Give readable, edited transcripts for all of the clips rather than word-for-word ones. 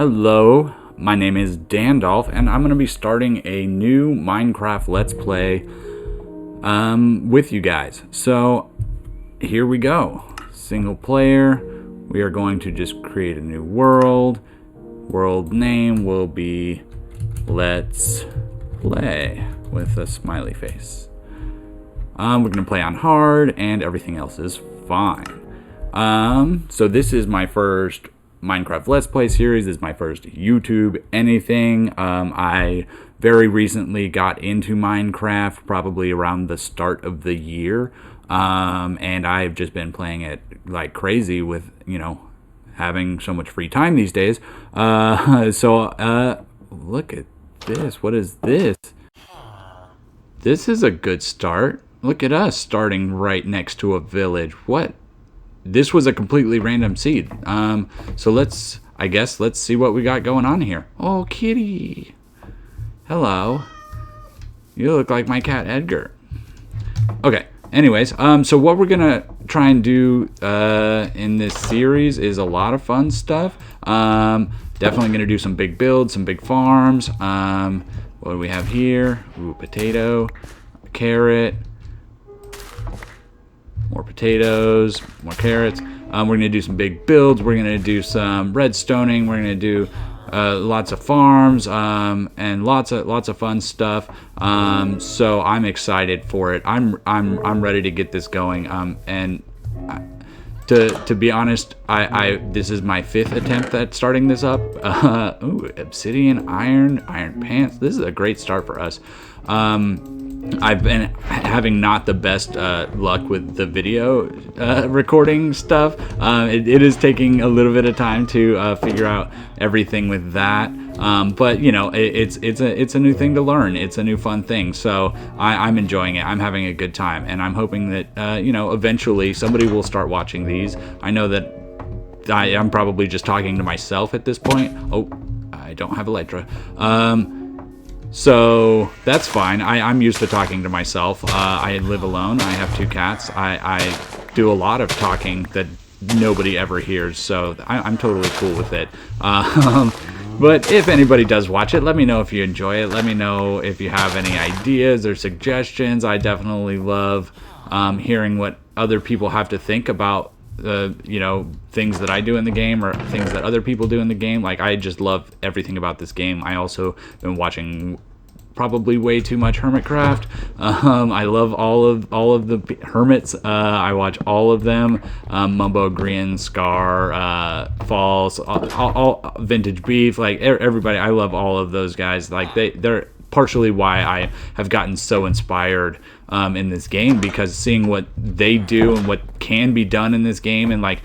Hello, my name is Dandolph, and I'm going to be starting a new Minecraft Let's Play with you guys. So, here we go. Single player. We are going to just create a new world. World name will be Let's Play with a smiley face. We're going to play on hard, and everything else is fine. So this is my first Minecraft Let's Play series. This is my first YouTube anything. I very recently got into Minecraft, probably around the start of the year, and I've just been playing it like crazy with, having so much free time these days. Look at this. What is this? This is a good start. Look at us starting right next to a village. What? This was a completely random seed. So let's see what we got going on here. Oh, kitty. Hello. You look like my cat Edgar. Okay. Anyways, so what we're gonna try and do in this series is a lot of fun stuff. Definitely gonna do some big builds, some big farms. What do we have here? Ooh, potato, carrot. More potatoes, more carrots. We're going to do some big builds. We're going to do some redstoning. We're going to do lots of farms and lots of fun stuff. So I'm excited for it. I'm ready to get this going. And to be honest, this is my 5th attempt at starting this up. Ooh, obsidian, iron pants. This is a great start for us. I've been having not the best luck with the video recording stuff. It is taking a little bit of time to figure out everything with that. But it's a new thing to learn. It's a new fun thing. So I'm enjoying it. I'm having a good time, and I'm hoping that eventually somebody will start watching these. I know that I'm probably just talking to myself at this point. Oh, I don't have Elytra. So that's fine. I'm used to talking to myself. I live alone. I have 2 cats. I do a lot of talking that nobody ever hears, so I'm totally cool with it. But if anybody does watch it, let me know if you enjoy it. Let me know if you have any ideas or suggestions. I definitely love hearing what other people have to think about things that I do in the game or things that other people do in the game. Like, I just love everything about this game. I also been watching probably way too much Hermitcraft. I love all of the hermits. I watch all of them. Mumbo, Green, Scar, Falls, all Vintage Beef, like everybody. I love all of those guys. Like they're partially why I have gotten so inspired in this game, because seeing what they do and what can be done in this game, and like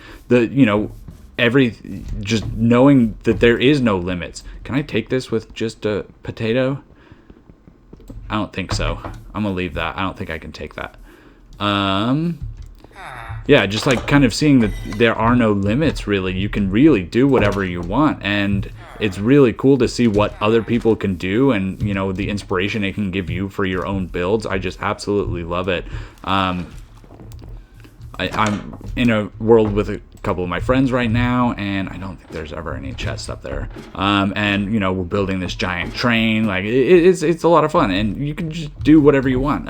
just knowing that there is no limits. Can I take this with just a potato? I don't think so. I'm gonna leave that. I don't think I can take that. Yeah, just like kind of seeing that there are no limits, really. You can really do whatever you want, and it's really cool to see what other people can do, and the inspiration it can give you for your own builds. I just absolutely love it. I'm in a world with a couple of my friends right now, and I don't think there's ever any chests up there. And we're building this giant train. Like it's a lot of fun, and you can just do whatever you want.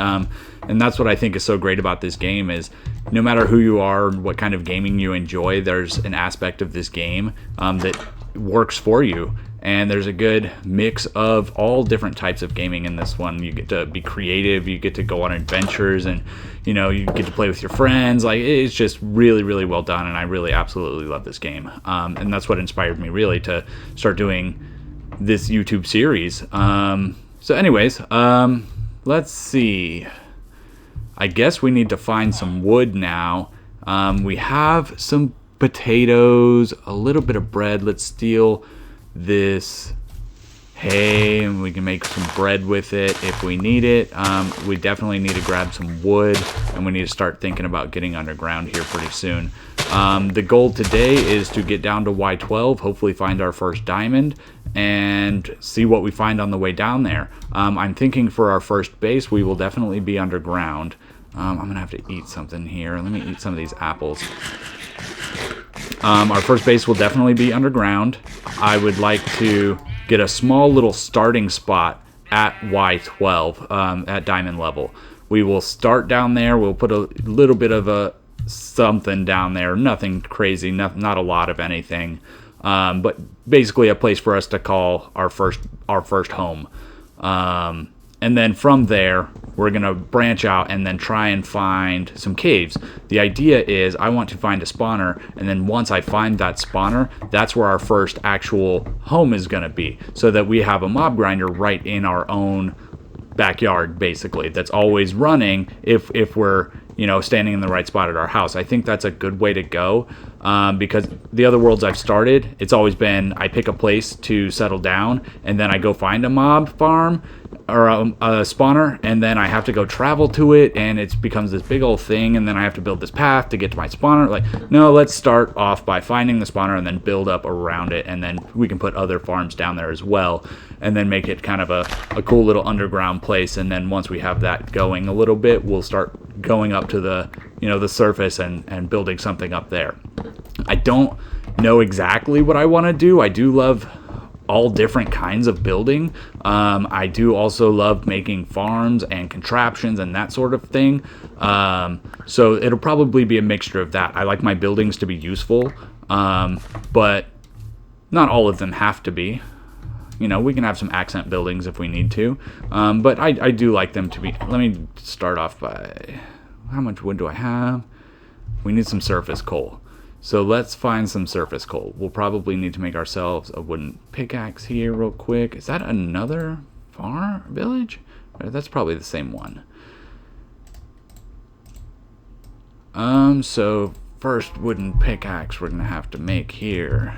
And that's what I think is so great about this game, is no matter who you are, what kind of gaming you enjoy, there's an aspect of this game that works for you. And there's a good mix of all different types of gaming in this one. You get to be creative, you get to go on adventures, and you get to play with your friends. Like, it's just really, really well done, and I really absolutely love this game. And that's what inspired me really to start doing this YouTube series. So anyways, let's see. I guess we need to find some wood now. We have some potatoes, a little bit of bread. Let's steal this hay, and we can make some bread with it if we need it. We definitely need to grab some wood, and we need to start thinking about getting underground here pretty soon. The goal today is to get down to Y12, hopefully find our first diamond, and see what we find on the way down there. I'm thinking for our first base, we will definitely be underground. I'm gonna have to eat something here. Let me eat some of these apples. Our first base will definitely be underground. I would like to get a small little starting spot at Y12 at diamond level. We will start down there. We'll put a little bit of a something down there. Nothing crazy, not a lot of anything. But basically a place for us to call our first home. And then from there, we're going to branch out and then try and find some caves. The idea is I want to find a spawner, and then once I find that spawner, that's where our first actual home is going to be, so that we have a mob grinder right in our own backyard, basically, that's always running if we're, you know, standing in the right spot at our house. I think that's a good way to go, because the other worlds I've started, it's always been I pick a place to settle down, and then I go find a mob farm or a spawner, and then I have to go travel to it, and it becomes this big old thing, and then I have to build this path to get to my spawner. Like, no, let's start off by finding the spawner and then build up around it, and then we can put other farms down there as well, and then make it kind of a cool little underground place. And then once we have that going a little bit, we'll start going up to the, you know, the surface and building something up there. I don't know exactly what I want to do. I do love all different kinds of building. I do also love making farms and contraptions and that sort of thing. So it'll probably be a mixture of that. I like my buildings to be useful, but not all of them have to be. You know, we can have some accent buildings if we need to, but I do like them to be. Let me start off by, how much wood do I have? We need some surface coal. So let's find some surface coal. We'll probably need to make ourselves a wooden pickaxe here real quick. Is that another farm village? That's probably the same one. So first wooden pickaxe we're gonna have to make here.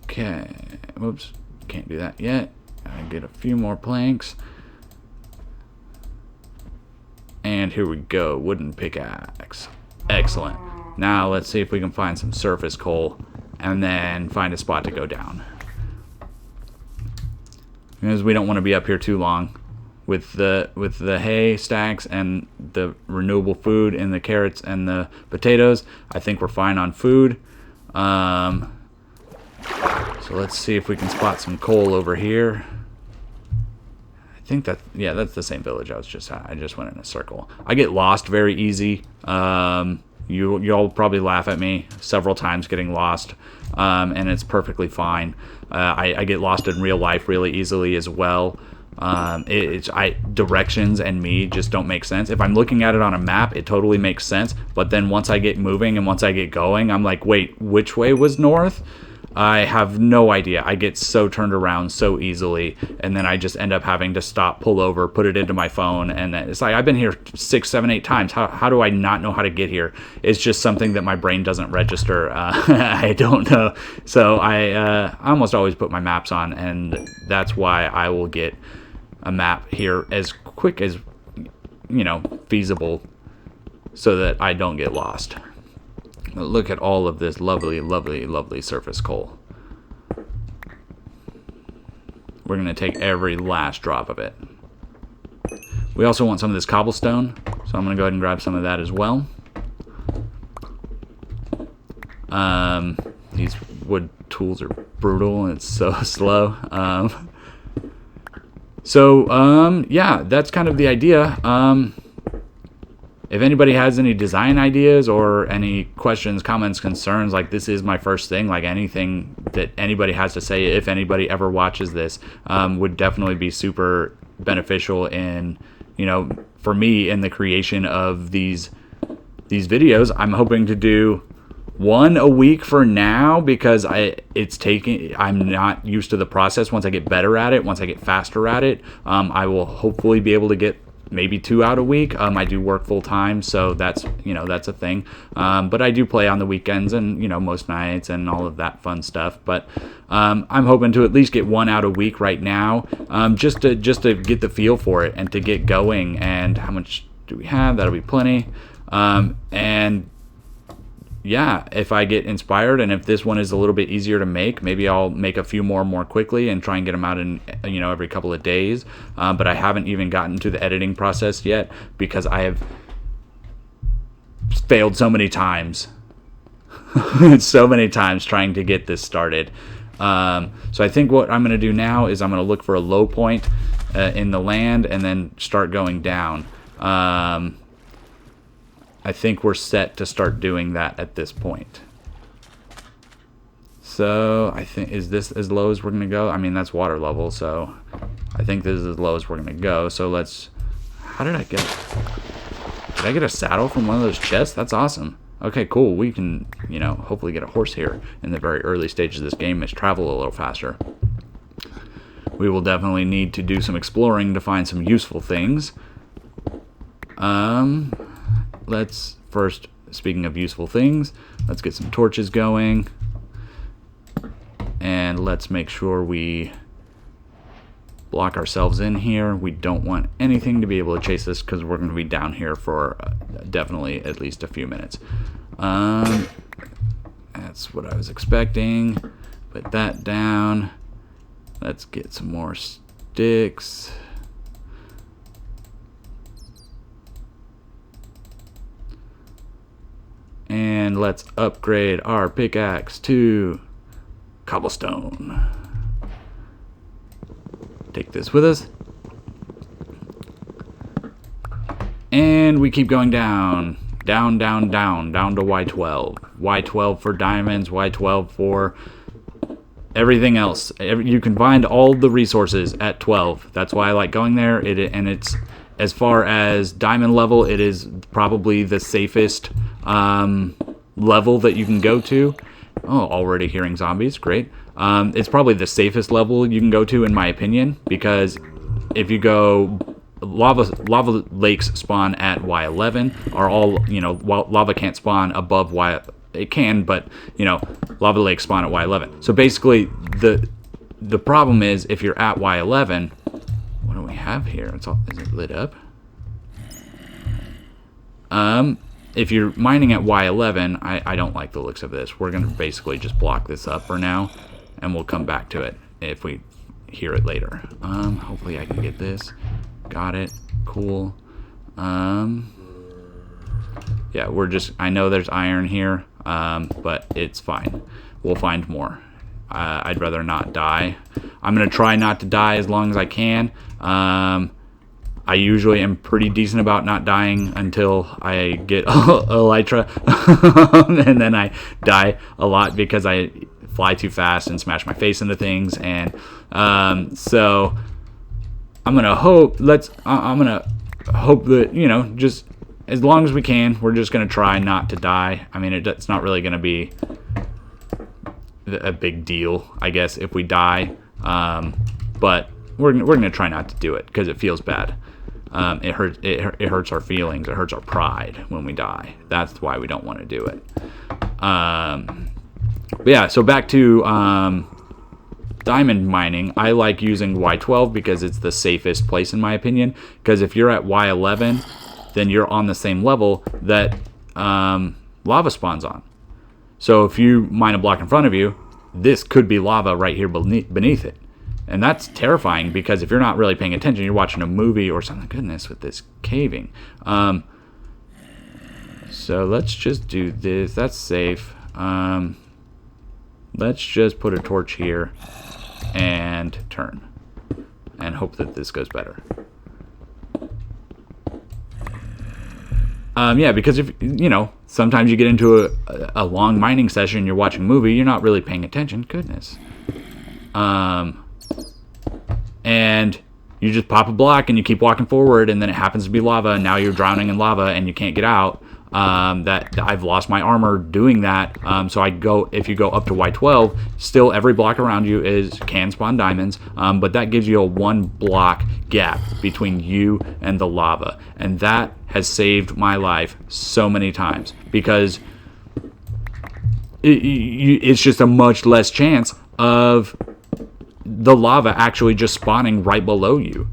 Okay, whoops, can't do that yet. I get a few more planks. And here we go, wooden pickaxe. Excellent. Now let's see if we can find some surface coal and then find a spot to go down, because we don't want to be up here too long with the hay stacks and the renewable food and the carrots and the potatoes. I think we're fine on food. So let's see if we can spot some coal over here. I think that, yeah, that's the same village I was just at. I just went in a circle. I get lost very easy. You'll probably laugh at me several times getting lost, and it's perfectly fine. I get lost in real life really easily as well. Directions and me just don't make sense. If I'm looking at it on a map, it totally makes sense. But then once I get moving and once I get going, I'm like, wait, which way was north? I have no idea. I get so turned around so easily, and then I just end up having to stop, pull over, put it into my phone, and it's like, I've been here 6, 7, 8 times. How do I not know how to get here? It's just something that my brain doesn't register. I don't know. So I almost always put my maps on, and that's why I will get a map here as quick as, you know, feasible, so that I don't get lost. Look at all of this lovely, lovely, lovely surface coal. We're going to take every last drop of it. We also want some of this cobblestone, so I'm going to go ahead and grab some of that as well. These wood tools are brutal, and it's so slow. Yeah, that's kind of the idea. If anybody has any design ideas or any questions, comments, concerns, like, this is my first thing, like anything that anybody has to say, if anybody ever watches this, would definitely be super beneficial in, you know, for me in the creation of these videos. I'm hoping to do one a week for now, because I'm not used to the process. Once I get better at it, once I get faster at it, I will hopefully be able to get maybe 2 out a week. I do work full time, so that's, you know, that's a thing. But I do play on the weekends and, you know, most nights and all of that fun stuff. But I'm hoping to at least get 1 out a week right now, just to get the feel for it and to get going. And how much do we have? That'll be plenty. And yeah, if I get inspired and if this one is a little bit easier to make, maybe I'll make a few more quickly and try and get them out in, you know, every couple of days. But I haven't even gotten to the editing process yet because I have failed so many times. So many times trying to get this started. So I think what I'm going to do now is I'm going to look for a low point in the land and then start going down. I think we're set to start doing that at this point. So I think, is this as low as we're going to go? I mean, that's water level, so I think this is as low as we're going to go. So let's, how did I get a saddle from one of those chests? That's awesome. Okay, cool. We can, you know, hopefully get a horse here in the very early stages of this game as travel a little faster. We will definitely need to do some exploring to find some useful things. Let's first, speaking of useful things, let's get some torches going. And let's make sure we block ourselves in here. We don't want anything to be able to chase us because we're going to be down here for definitely at least a few minutes. That's what I was expecting. Put that down. Let's get some more sticks. And let's upgrade our pickaxe to cobblestone. Take this with us. And we keep going down. Down to Y12. Y12 for diamonds, Y12 for everything else. You can find all the resources at 12. That's why I like going there. And it's, as far as diamond level, it is probably the safest level that you can go to. Oh, already hearing zombies. Great. It's probably the safest level you can go to, in my opinion, because if you go, lava lakes spawn at Y11 are all, you know, lava can't spawn above Y. It can, but, you know, lava lakes spawn at Y11. So basically, the problem is if you're at Y11, what do we have here? Is it lit up? If you're mining at Y11, I don't like the looks of this. We're going to basically just block this up for now, and we'll come back to it if we hear it later. Hopefully I can get this. Got it. Cool. Yeah, I know there's iron here, but it's fine. We'll find more. I'd rather not die. I'm going to try not to die as long as I can. I usually am pretty decent about not dying until I get elytra, and then I die a lot because I fly too fast and smash my face into things. And so I'm gonna hope. I'm gonna hope that, you know, just as long as we can, we're just gonna try not to die. I mean, it's not really gonna be a big deal, I guess, if we die. But we're gonna try not to do it because it feels bad. It hurts our feelings. It hurts our pride when we die. That's why we don't want to do it. But yeah, so back to diamond mining. I like using Y12 because it's the safest place, in my opinion. Because if you're at Y11, then you're on the same level that lava spawns on. So if you mine a block in front of you, this could be lava right here beneath it. And that's terrifying because if you're not really paying attention, you're watching a movie or something. Goodness, with this caving. So let's just do this. That's safe. Let's just put a torch here and turn. And hope that this goes better. Yeah, because if, you know, sometimes you get into a long mining session, you're watching a movie, you're not really paying attention. Goodness. And you just pop a block and you keep walking forward, and then it happens to be lava, and now you're drowning in lava and you can't get out. That I've lost my armor doing that. So if you go up to Y12, still every block around you can spawn diamonds, but that gives you a 1 block gap between you and the lava, and that has saved my life so many times because it's just a much less chance of the lava actually just spawning right below you.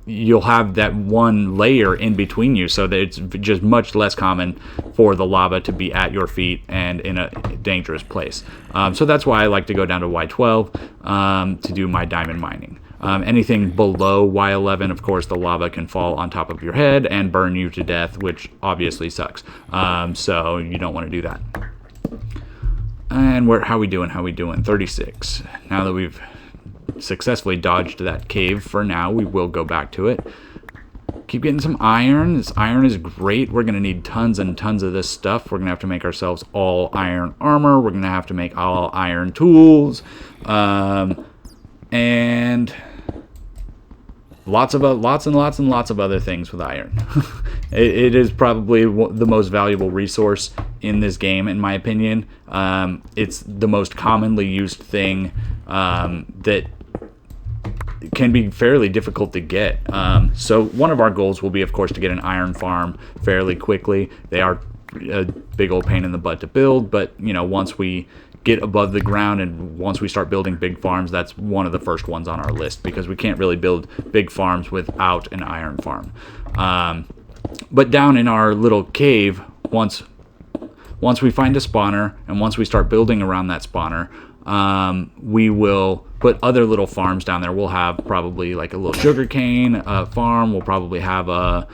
you'll have that one layer in between you, so that it's just much less common for the lava to be at your feet and in a dangerous place. So that's why I like to go down to Y12 to do my diamond mining. Anything below Y11, of course, the lava can fall on top of your head and burn you to death, which obviously sucks. So you don't want to do that. And how we doing? 36. Now that we've successfully dodged that cave for now, we will go back to it. Keep getting some iron. This iron is great. We're going to need tons and tons of this stuff. We're going to have to make ourselves all iron armor. We're going to have to make all iron tools. And lots and lots of other things with iron. It is probably the most valuable resource in this game, in my opinion. It's the most commonly used thing that can be fairly difficult to get. So one of our goals will be, of course, to get an iron farm fairly quickly. They are a big old pain in the butt to build, but you know, once we get above the ground and once we start building big farms, that's one of the first ones on our list, because we can't really build big farms without an iron farm. But down in our little cave, once we find a spawner and once we start building around that spawner, we will put other little farms down there. We'll have probably like a little sugarcane farm. We'll probably have a,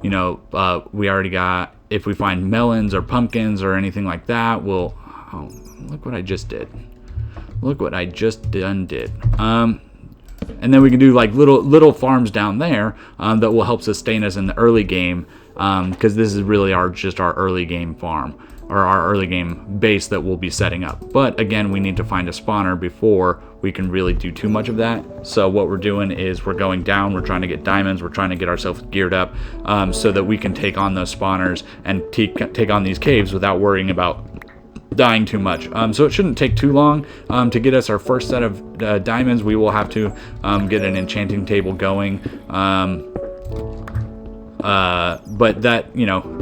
we already got, if we find melons or pumpkins or anything like that, we'll, oh, look what I just did. Look what I just did. And then we can do like little farms down there that will help sustain us in the early game, because this is really just our early game farm, or our early game base that we'll be setting up. But again, we need to find a spawner before we can really do too much of that. So what we're doing is we're going down, we're trying to get diamonds, we're trying to get ourselves geared up so that we can take on those spawners and take on these caves without worrying about dying too much. So it shouldn't take too long to get us our first set of diamonds. We will have to get an enchanting table going. But that,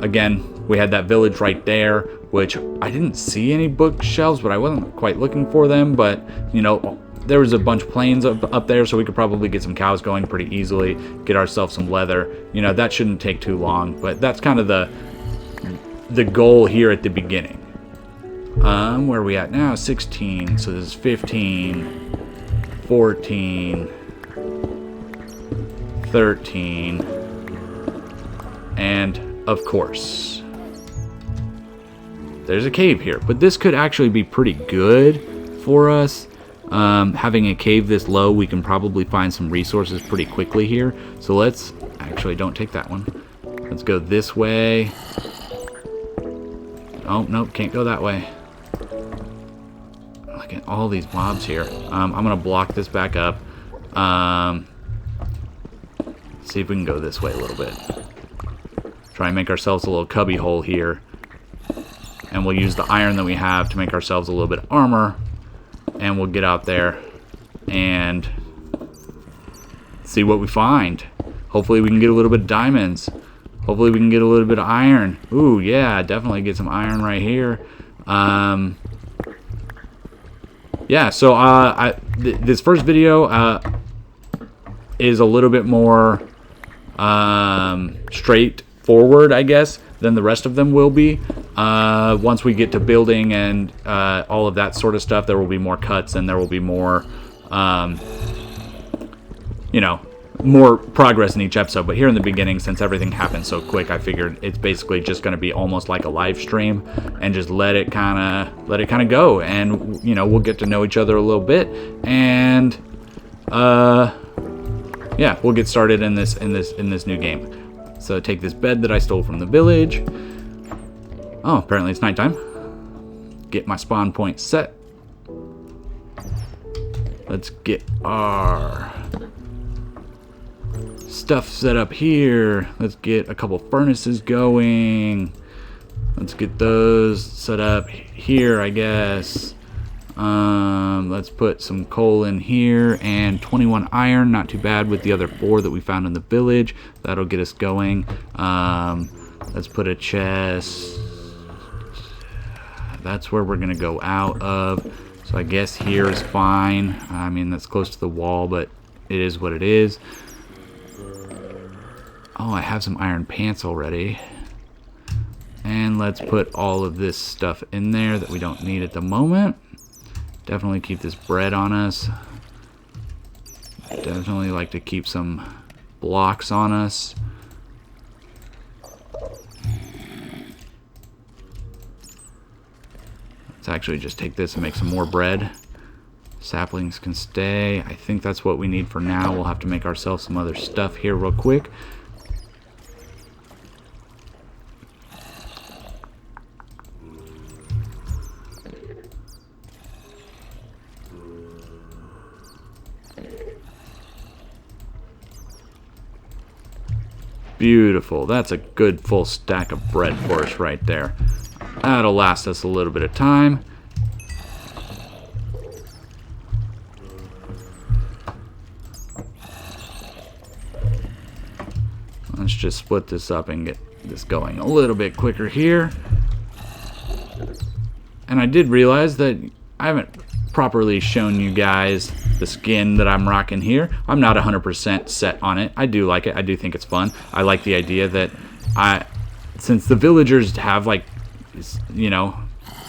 again, we had that village right there, which I didn't see any bookshelves, but I wasn't quite looking for them. But, there was a bunch of plains up there, so we could probably get some cows going pretty easily, get ourselves some leather. That shouldn't take too long, but that's kind of the goal here at the beginning. Where are we at now? 16, so this is 15, 14, 13, and of course, there's a cave here, but this could actually be pretty good for us. Having a cave this low, we can probably find some resources pretty quickly here. So let's, actually don't take that one. Let's go this way. Oh, nope, can't go that way. Look at all these mobs here. I'm gonna block this back up. See if we can go this way a little bit. Try and make ourselves a little cubby hole here. And we'll use the iron that we have to make ourselves a little bit of armor. And we'll get out there and see what we find. Hopefully we can get a little bit of diamonds. Hopefully we can get a little bit of iron. Ooh, yeah, definitely get some iron right here. Yeah, so this first video is a little bit more straightforward, I guess, than the rest of them will be. Once we get to building and all of that sort of stuff, there will be more cuts and there will be more, more progress in each episode. But here in the beginning, since everything happened so quick, I figured it's basically just going to be almost like a live stream and just let it kind of go, and we'll get to know each other a little bit, and yeah, we'll get started in this new game. So take this bed that I stole from the village. Oh, apparently it's nighttime. Get my spawn point set. Let's get our stuff set up here. Let's get a couple furnaces going. Let's get those set up here, I guess. Let's put some coal in here and 21 iron. Not too bad with the other 4 that we found in the village. That'll get us going. Let's put a chest. That's where we're gonna go out of. So I guess here is fine. I mean, that's close to the wall, but it is what it is. Oh, I have some iron pants already. And let's put all of this stuff in there that we don't need at the moment. Definitely keep this bread on us. Definitely like to keep some blocks on us. Let's actually just take this and make some more bread. Saplings can stay. I think that's what we need for now. We'll have to make ourselves some other stuff here real quick. Beautiful. That's a good full stack of bread for us right there. That'll last us a little bit of time. Let's just split this up and get this going a little bit quicker here. And I did realize that I haven't properly shown you guys the skin that I'm rocking here. I'm not 100% set on it. I do like it. I do think it's fun. I like the idea that since the villagers have, like, you know,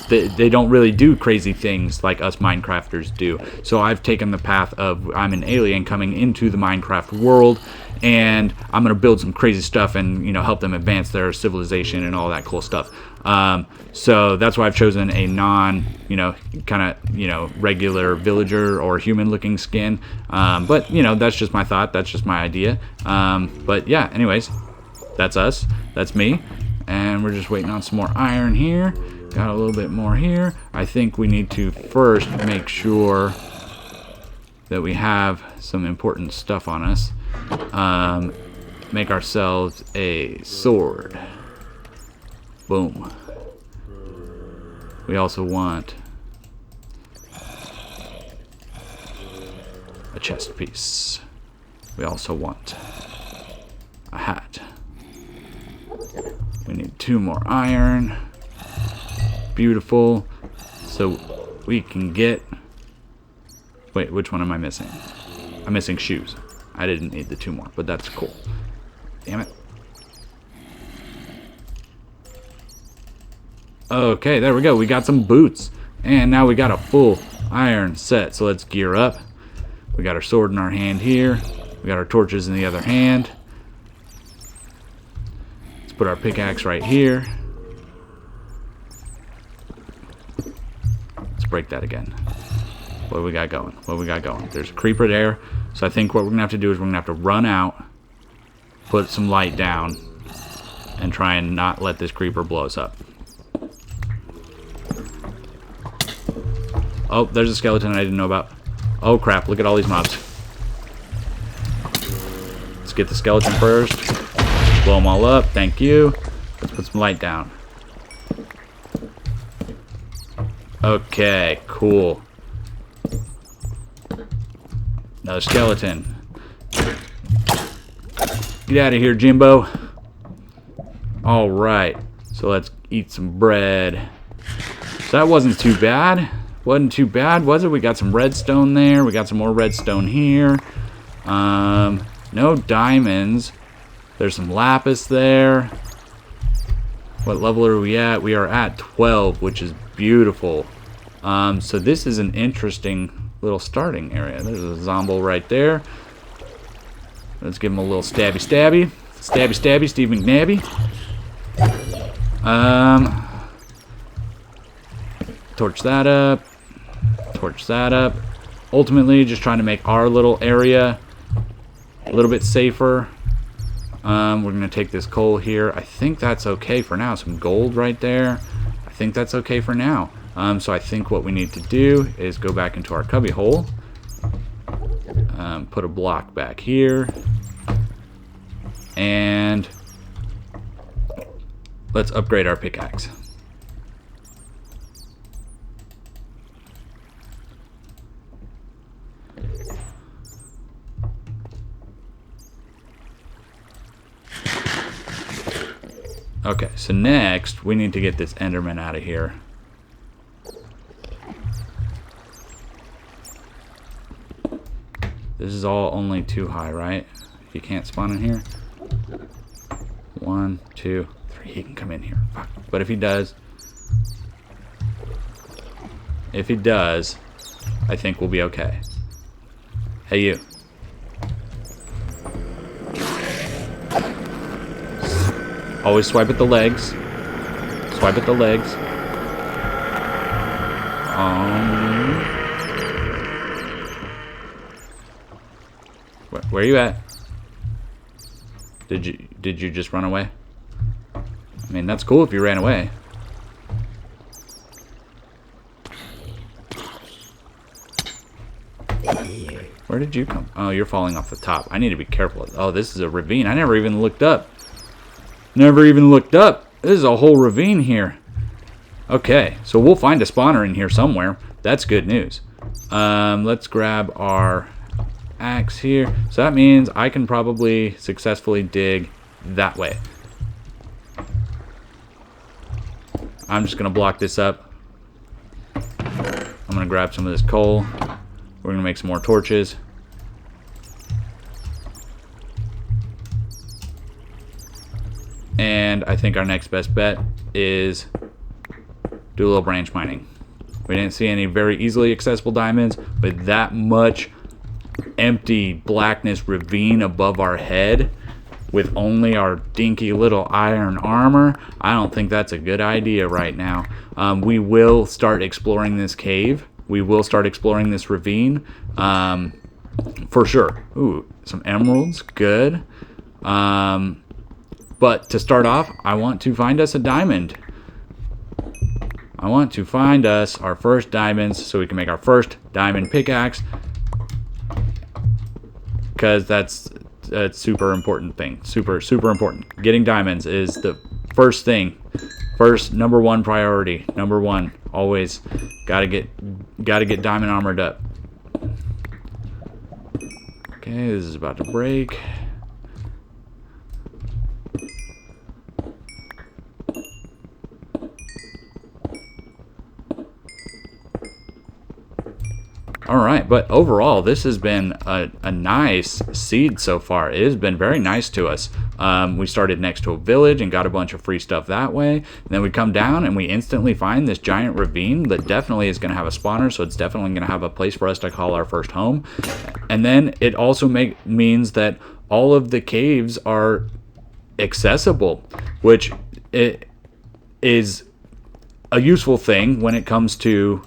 they don't really do crazy things like us Minecrafters do. So I've taken the path of I'm an alien coming into the Minecraft world, and I'm gonna build some crazy stuff and, you know, help them advance their civilization and all that cool stuff. So that's why I've chosen a non, you know, kind of, you know, regular villager or human looking skin. But, you know, that's just my thought. That's just my idea. But yeah, anyways, that's us. That's me. And we're just waiting on some more iron here. Got a little bit more here. I think we need to first make sure that we have some important stuff on us. Make ourselves a sword. Boom. We also want a chest piece. We also want a hat. We need 2 more iron. Beautiful. So we can get... Wait, which one am I missing? I'm missing shoes. I didn't need the 2 more, but that's cool. Damn it. Okay, there we go. We got some boots. And now we got a full iron set. So let's gear up. We got our sword in our hand here. We got our torches in the other hand. Let's put our pickaxe right here. Let's break that again. What do we got going? What do we got going? There's a creeper there. So I think what we're going to have to do is we're going to have to run out, put some light down, and try and not let this creeper blow us up. Oh, there's a skeleton I didn't know about. Oh crap, look at all these mobs. Let's get the skeleton first. Blow them all up, thank you. Let's put some light down. Okay, cool. Another skeleton. Get out of here, Jimbo. Alright, so let's eat some bread. So that wasn't too bad. Wasn't too bad, was it? We got some redstone there. We got some more redstone here. No diamonds. There's some lapis there. What level are we at? We are at 12, which is beautiful. So this is an interesting little starting area. There's a zombie right there. Let's give him a little stabby stabby. Stabby stabby, Steve McNabby. Torch that up. Torch that up. Ultimately, just trying to make our little area a little bit safer. We're going to take this coal here. I think that's okay for now. Some gold right there. I think that's okay for now. So I think what we need to do is go back into our cubby hole. Put a block back here. And let's upgrade our pickaxe. Okay, so next we need to get this Enderman out of here. This is all only too high, right? You can't spawn in here? 1, 2, 3. He can come in here. Fuck. But if he does, I think we'll be okay. Hey, you. Always swipe at the legs. Swipe at the legs. Where are you at? Did you just run away? I mean, that's cool if you ran away. Where did you come? Oh, you're falling off the top. I need to be careful. Oh, this is a ravine. I never even looked up. Never even looked up. This is a whole ravine here. Okay, so we'll find a spawner in here somewhere. That's good news. Let's grab our axe here. So that means I can probably successfully dig that way. I'm just gonna block this up. I'm gonna grab some of this coal. We're gonna make some more torches. And I think our next best bet is do a little branch mining. We didn't see any very easily accessible diamonds with that much empty blackness ravine above our head with only our dinky little iron armor. I don't think that's a good idea right now. We will start exploring this cave. We will start exploring this ravine for sure. Ooh, some emeralds, good. But to start off, I want to find us a diamond. I want to find us our first diamonds so we can make our first diamond pickaxe. Because that's a super important thing. Super important. Getting diamonds is the first thing. First, number one priority. Number one. Always gotta get diamond armored up. Okay, this is about to break. Alright, but overall, this has been a nice seed so far. It has been very nice to us. We started next to a village and got a bunch of free stuff that way. And then we come down and we instantly find this giant ravine that definitely is going to have a spawner, so it's definitely going to have a place for us to call our first home. And then it also means that all of the caves are accessible, which it is a useful thing when it comes to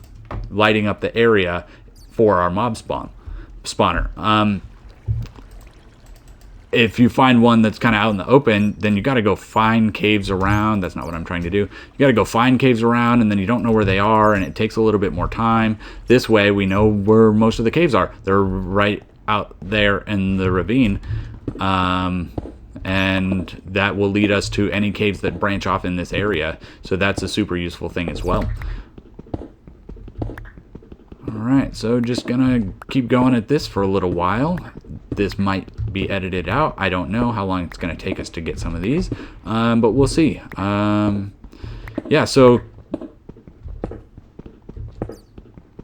lighting up the area for our mob spawner. If you find one that's kind of out in the open, then you got to go find caves around. That's not what I'm trying to do. You got to go find caves around, and then you don't know where they are, and it takes a little bit more time. This way, we know where most of the caves are. They're right out there in the ravine, and that will lead us to any caves that branch off in this area. So that's a super useful thing as well. Alright, so just gonna keep going at this for a little while. This might be edited out. I don't know how long it's gonna take us to get some of these, but we'll see. Yeah, so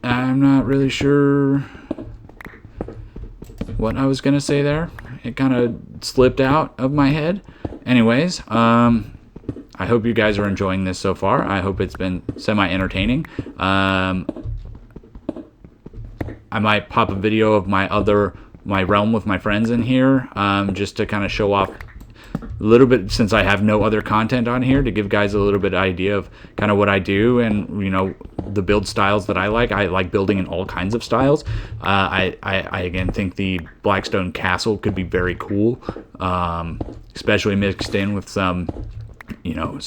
I'm not really sure what I was gonna say there. It kind of slipped out of my head. Anyways, I hope you guys are enjoying this so far. I hope it's been semi-entertaining. I might pop a video of my realm with my friends in here, just to kind of show off a little bit, since I have no other content on here, to give guys a little bit of idea of kind of what I do and, you know, the build styles that I like. I like building in all kinds of styles. I again think the Blackstone Castle could be very cool, especially mixed in with some, you know,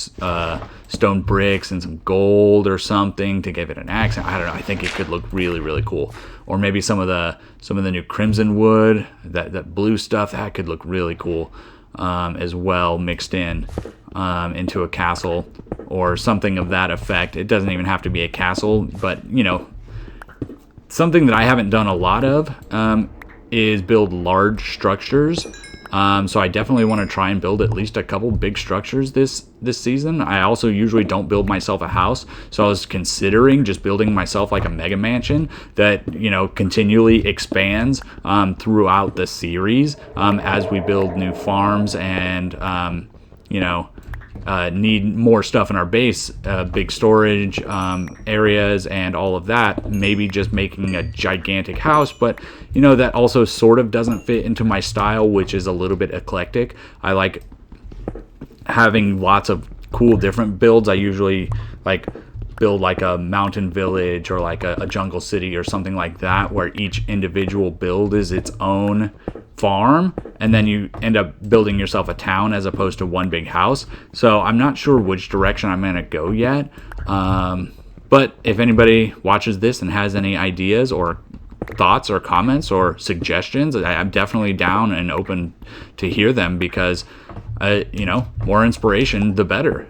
stone bricks and some gold or something to give it an accent. I don't know. I think it could look really, really cool. Or maybe some of the new crimson wood, that blue stuff, that could look really cool as well, mixed in into a castle or something of that effect. It doesn't even have to be a castle, but, you know, something that I haven't done a lot of is build large structures. So I definitely want to try and build at least a couple big structures this season. I also usually don't build myself a house, so I was considering just building myself like a mega mansion that, you know, continually expands throughout the series as we build new farms and you know, need more stuff in our base, big storage areas and all of that, maybe just making a gigantic house. But you know, that also sort of doesn't fit into my style, which is a little bit eclectic. I like having lots of cool different builds. I usually like build like a mountain village or like a jungle city or something like that, where each individual build is its own farm, and then you end up building yourself a town as opposed to one big house. So I'm not sure which direction I'm gonna go yet, but if anybody watches this and has any ideas or thoughts or comments or suggestions, I'm definitely down and open to hear them, because you know, more inspiration the better.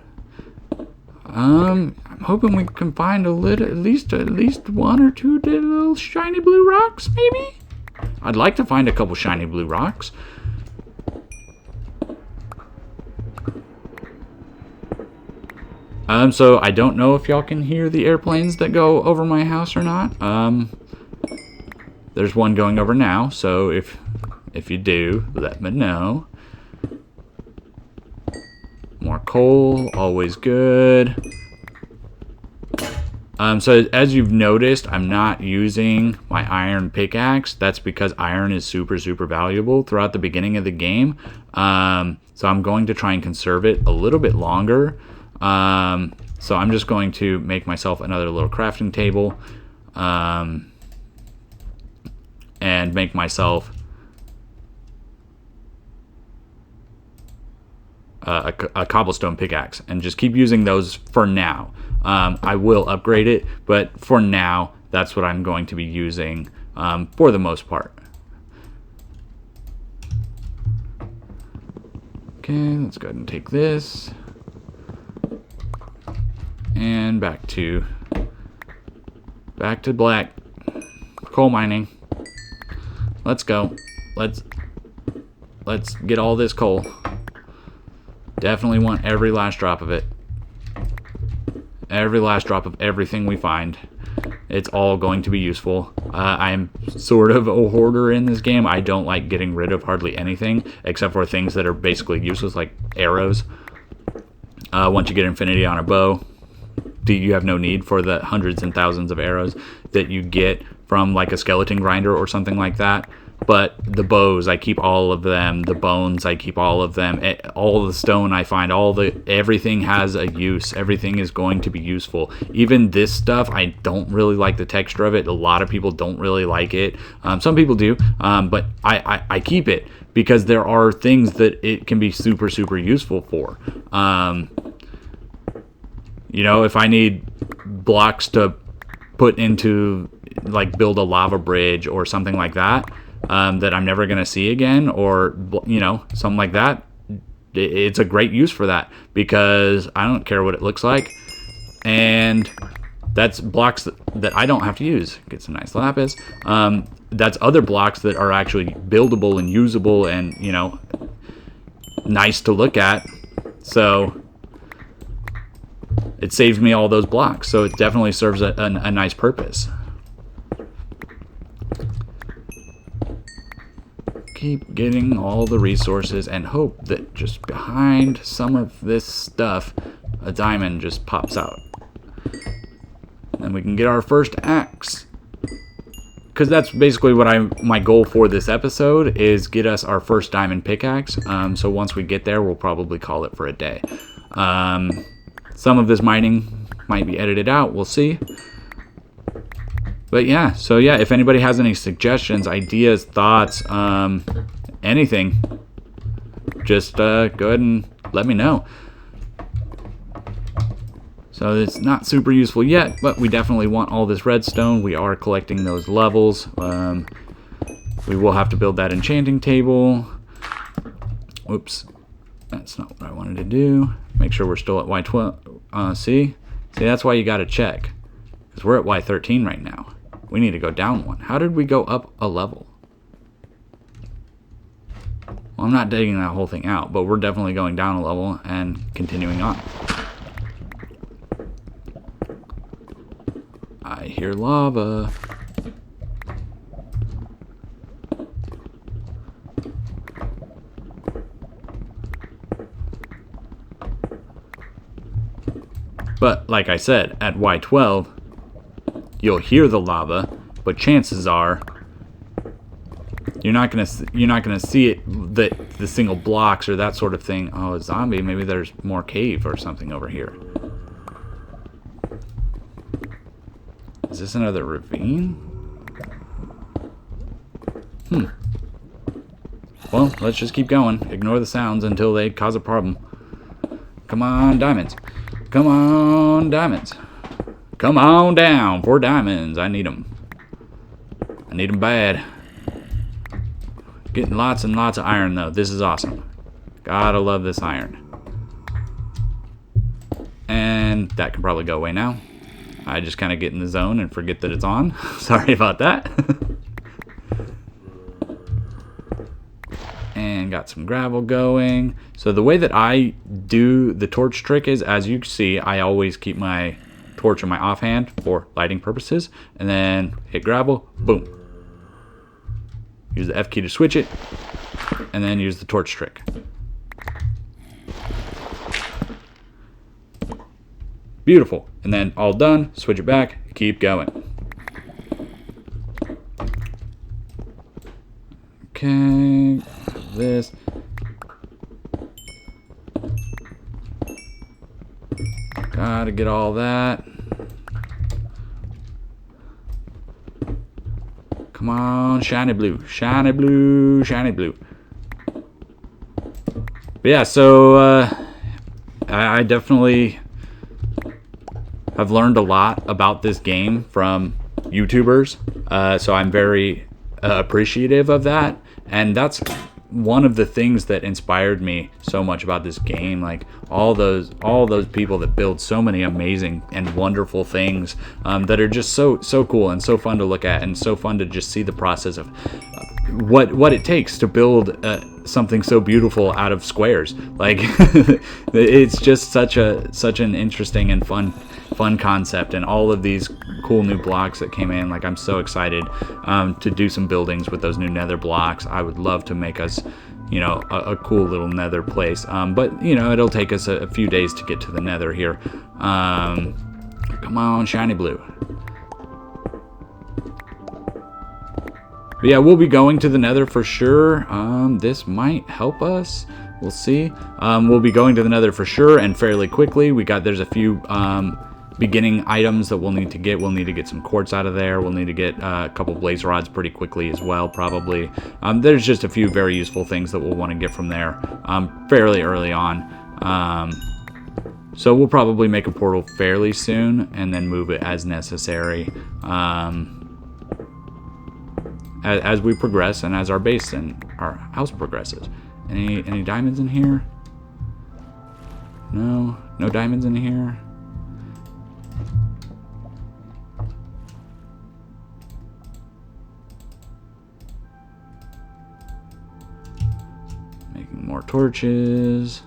I'm hoping we can find at least one or two little shiny blue rocks, maybe. I'd like to find a couple shiny blue rocks. So I don't know if y'all can hear the airplanes that go over my house or not. There's one going over now, so if you do, let me know. More coal, always good. So as you've noticed, I'm not using my iron pickaxe. That's because iron is super valuable throughout the beginning of the game. So I'm going to try and conserve it a little bit longer. So I'm just going to make myself another little crafting table, and make myself a cobblestone pickaxe, and just keep using those for now. I will upgrade it, but for now, that's what I'm going to be using for the most part. Okay, let's go ahead and take this. And back to black coal mining. Let's go. Let's get all this coal. Definitely want every last drop of it. Every last drop of everything we find. It's all going to be useful. I'm sort of a hoarder in this game. I don't like getting rid of hardly anything, except for things that are basically useless, like arrows. Once you get infinity on a bow, you have no need for the hundreds and thousands of arrows that you get from like a skeleton grinder or something like that. But the bows, I keep all of them. The bones, I keep all of them. All the stone I find, everything has a use. Everything is going to be useful. Even this stuff, I don't really like the texture of it. A lot of people don't really like it. Some people do, but I keep it because there are things that it can be super useful for. You know, if I need blocks to put into, like, build a lava bridge or something like that, that I'm never going to see again, or, you know, something like that, it's a great use for that, because I don't care what it looks like, and that's blocks that I don't have to use. Get some nice lapis. That's other blocks that are actually buildable and usable and, you know, nice to look at, so it saves me all those blocks, so it definitely serves a nice purpose. Keep getting all the resources and hope that just behind some of this stuff, a diamond just pops out. Then we can get our first axe. Because that's basically what my goal for this episode is get us our first diamond pickaxe. So once we get there, we'll probably call it for a day. Some of this mining might be edited out. We'll see. But yeah, so yeah, if anybody has any suggestions, ideas, thoughts, anything, just go ahead and let me know. So it's not super useful yet, but we definitely want all this redstone. We are collecting those levels. We will have to build that enchanting table. Oops, that's not what I wanted to do. Make sure we're still at Y12. See, that's why you got to check, because we're at Y13 right now. We need to go down one. How did we go up a level? Well, I'm not digging that whole thing out, but we're definitely going down a level and continuing on. I hear lava. But like I said, at Y12, you'll hear the lava, but chances are you're not gonna see it, the single blocks or that sort of thing. Oh, a zombie. Maybe there's more cave or something over here. Is this another ravine? Well, let's just keep going. Ignore the sounds until they cause a problem. Come on, diamonds. Come on, diamonds. Come on down for diamonds. I need them. I need them bad. Getting lots and lots of iron, though. This is awesome. Gotta love this iron. And that can probably go away now. I just kind of get in the zone and forget that it's on. Sorry about that. And got some gravel going. So the way that I do the torch trick is, as you see, I always keep my torch in my offhand for lighting purposes. And then hit gravel, boom. Use the F key to switch it, and then use the torch trick. Beautiful. And then all done, switch it back, keep going. Okay, this. Gotta get all that. Come on, shiny blue, shiny blue, shiny blue. But yeah, so I definitely have learned a lot about this game from YouTubers. So I'm very appreciative of that. And that's one of the things that inspired me so much about this game. Like all those people that build so many amazing and wonderful things that are just so cool and so fun to look at, and so fun to just see the process of what it takes to build something so beautiful out of squares. Like it's just such an interesting and fun concept, and all of these cool new blocks that came in. Like I'm so excited to do some buildings with those new nether blocks. I would love to make us, you know, a cool little nether place, but you know, it'll take us a few days to get to the nether here. Come on, shiny blue. But yeah, we'll be going to the nether for sure. This might help us. We'll see. We'll be going to the nether for sure, and fairly quickly. There's a few beginning items that we'll need to get. We'll need to get some quartz out of there. We'll need to get a couple blaze rods pretty quickly as well, probably. There's just a few very useful things that we'll want to get from there fairly early on. So we'll probably make a portal fairly soon, and then move it as necessary. As we progress, and as our base and our house progresses. Any diamonds in here? No diamonds in here. Making more torches.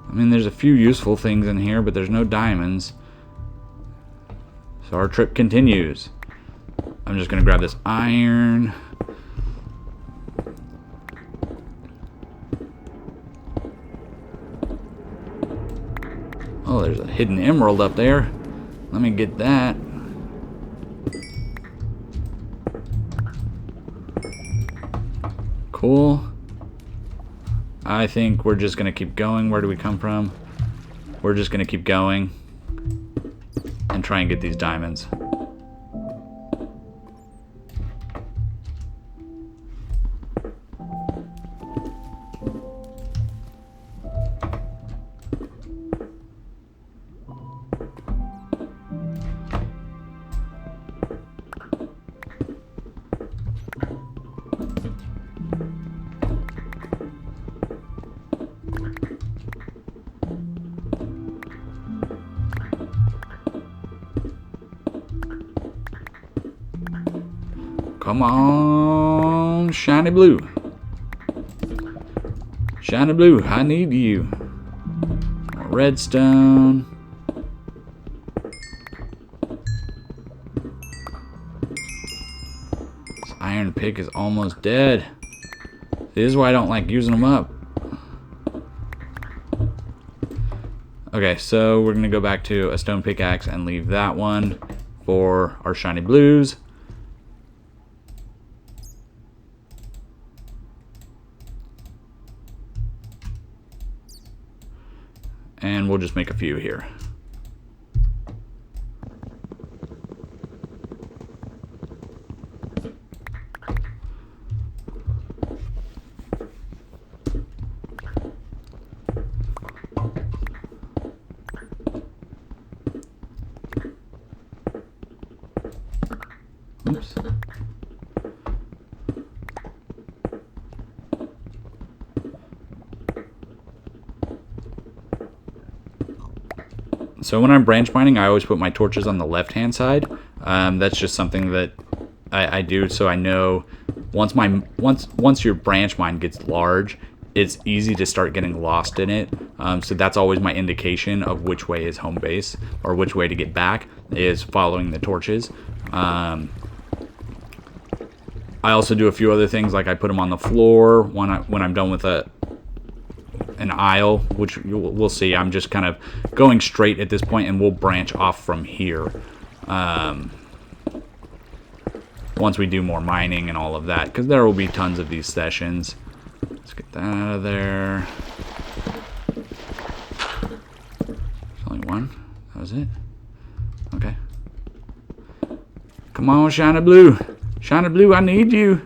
I mean, there's a few useful things in here, but there's no diamonds. So our trip continues. I'm just gonna grab this iron. Oh, there's a hidden emerald up there. Let me get that. Cool. I think we're just gonna keep going. Where do we come from? We're just gonna keep going and try and get these diamonds. Come on, shiny blue. Shiny blue, I need you. More redstone. This iron pick is almost dead. This is why I don't like using them up. Okay, so we're gonna go back to a stone pickaxe and leave that one for our shiny blues. And we'll just make a few here. Oops. So when I'm branch mining, I always put my torches on the left-hand side. That's just something that I do, so I know once your branch mine gets large, it's easy to start getting lost in it. So that's always my indication of which way is home base or which way to get back is following the torches. I also do a few other things, like I put them on the floor when I'm done with an aisle, which we'll see. I'm just kind of going straight at this point, and we'll branch off from here once we do more mining and all of that, because there will be tons of these sessions. Let's get that out of there. There's only one. That was it. Okay. Come on, Shiny Blue. Shiny Blue, I need you.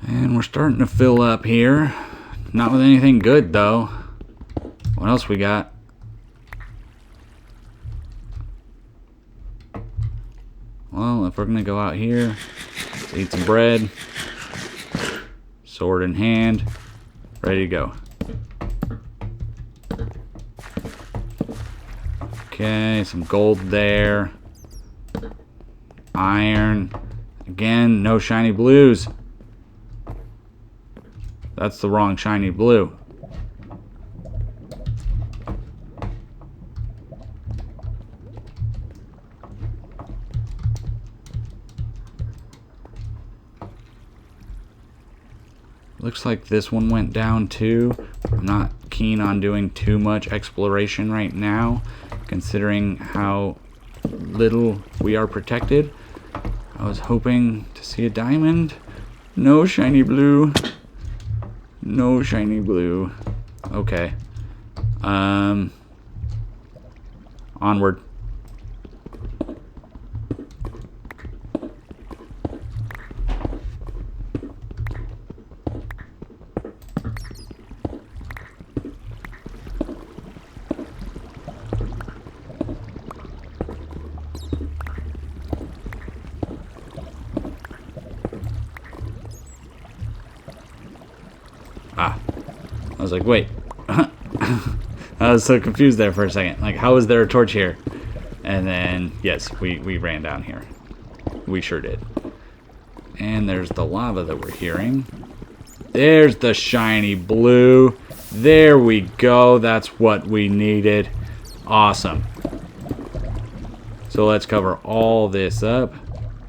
And we're starting to fill up here. Not with anything good, though. What else we got? Well, if we're going to go out here, let's eat some bread. Sword in hand. Ready to go. Okay, some gold there. Iron. Again, no shiny blues. That's the wrong shiny blue. Looks like this one went down too. I'm not keen on doing too much exploration right now, considering how little we are protected. I was hoping to see a diamond. No shiny blue. No shiny blue. Okay. Onward. Ah, I was like, wait. I was so confused there for a second. Like, how is there a torch here? And then, yes, we ran down here. We sure did. And there's the lava that we're hearing. There's the shiny blue. There we go. That's what we needed. Awesome. So let's cover all this up.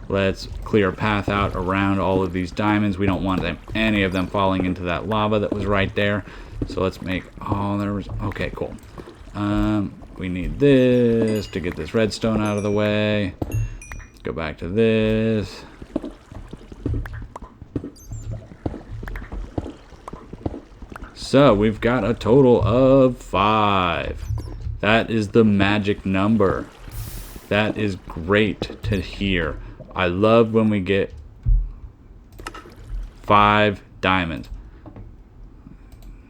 Let's clear a path out around all of these diamonds. We don't want any of them falling into that lava that was right there. So let's make, oh, there was, okay, cool. We need this to get this redstone out of the way. Let's go back to this. So we've got a total of 5. That is the magic number. That is great to hear. I love when we get 5 diamonds.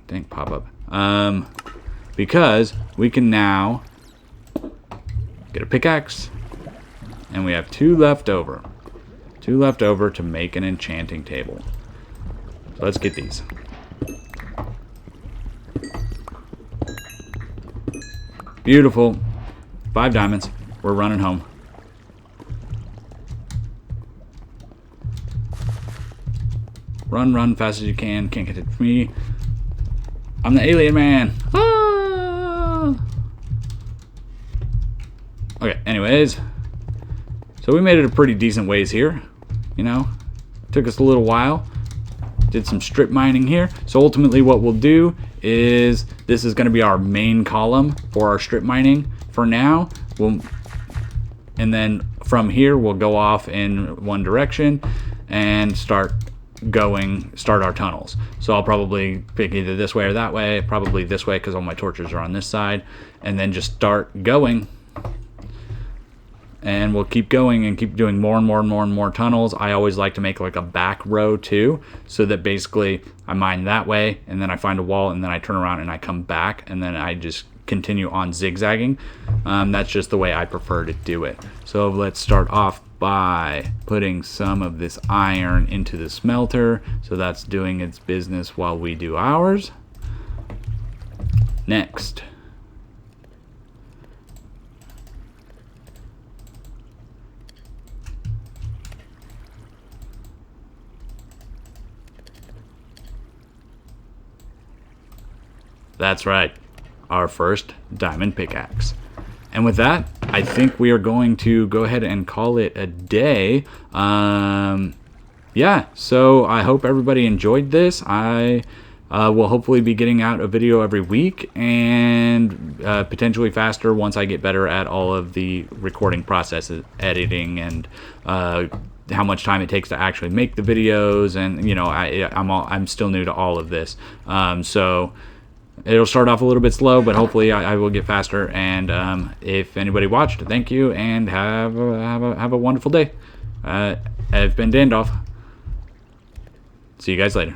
Dang, pop up. Because we can now get a pickaxe, and we have 2 left over. 2 left over to make an enchanting table. So let's get these. Beautiful. 5 diamonds. We're running home. Run, run fast as you can. Can't get to me. I'm the alien man. Ah! Okay, anyways. So we made it a pretty decent ways here. You know, took us a little while. Did some strip mining here. So ultimately what we'll do is, this is going to be our main column for our strip mining for now. And then from here we'll go off in one direction and start our tunnels. So I'll probably pick either this way or that way, probably this way because all my torches are on this side, and then just start going. And we'll keep going and keep doing more and more and more and more tunnels. I always like to make like a back row too, so that basically I mine that way and then I find a wall and then I turn around and I come back and then I just continue on zigzagging. That's just the way I prefer to do it. So let's start off by putting some of this iron into the smelter. So that's doing its business while we do ours. Next, that's right, our first diamond pickaxe. And with that, I think we are going to go ahead and call it a day. Yeah, so I hope everybody enjoyed this. I will hopefully be getting out a video every week, and potentially faster once I get better at all of the recording processes, editing, and how much time it takes to actually make the videos. And you know, I'm still new to all of this, so it'll start off a little bit slow, but hopefully I will get faster. And if anybody watched, thank you, and have a wonderful day. I've been Dandolph. See you guys later.